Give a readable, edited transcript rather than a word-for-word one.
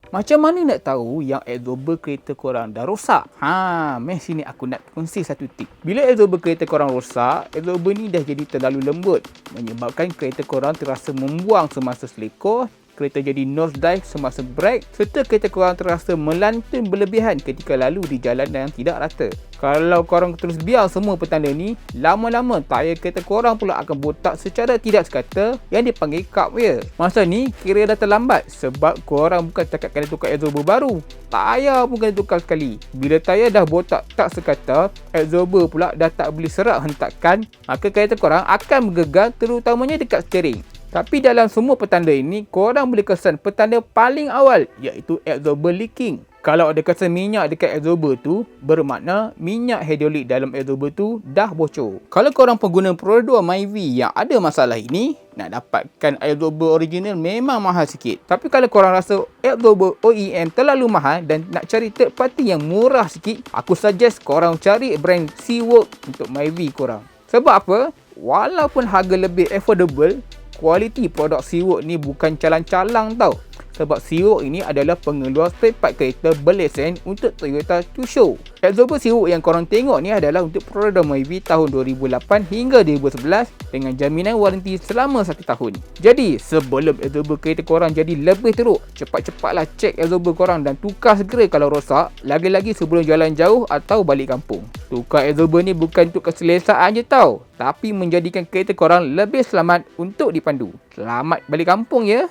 Macam mana nak tahu yang absorber kereta korang dah rosak? Sini aku nak kongsi satu tip. Bila absorber kereta korang rosak, absorber ni dah jadi terlalu lembut, menyebabkan kereta korang terasa membuang semasa selekor, kereta jadi nosedive semasa brake, serta kereta korang terasa melantun berlebihan ketika lalu di jalan yang tidak rata. Kalau korang terus biar semua petanda ni, lama-lama tayar kereta korang pula akan botak secara tidak sekata yang dipanggil carb wear. Masa ni kira dah terlambat sebab korang bukan cakap kena tukar absorber baru, tayar pun kena tukar sekali. Bila tayar dah botak tak sekata, absorber pula dah tak boleh serap hentakan, maka kereta korang akan bergegar, terutamanya dekat steering. Tapi dalam semua petanda ini, korang boleh kesan petanda paling awal, iaitu absorber leaking. Kalau ada kesan minyak dekat absorber tu, bermakna minyak hidrolik dalam absorber tu dah bocor. Kalau korang pengguna Pro 2 Myvi yang ada masalah ini, nak dapatkan absorber original memang mahal sikit. Tapi kalau korang rasa absorber OEM terlalu mahal dan nak cari third party yang murah sikit, aku suggest korang cari brand Seawork untuk Myvi korang. Sebab apa? Walaupun harga lebih affordable, kualiti produk Seawork ni bukan calang-calang tau. Sebab Seawork ini adalah pengeluar spare part kereta berlesen untuk Toyota Tsusho. Absorber Seawork yang korang tengok ni adalah untuk produk Myvi tahun 2008 hingga 2011 dengan jaminan waranti selama 1 tahun. Jadi, sebelum absorber kereta korang jadi lebih teruk, cepat-cepatlah cek absorber korang dan tukar segera kalau rosak, lagi-lagi sebelum jalan jauh atau balik kampung. Tukar absorber ni bukan untuk keselesaan je tau, tapi menjadikan kereta korang lebih selamat untuk dipandu. Selamat balik kampung ya!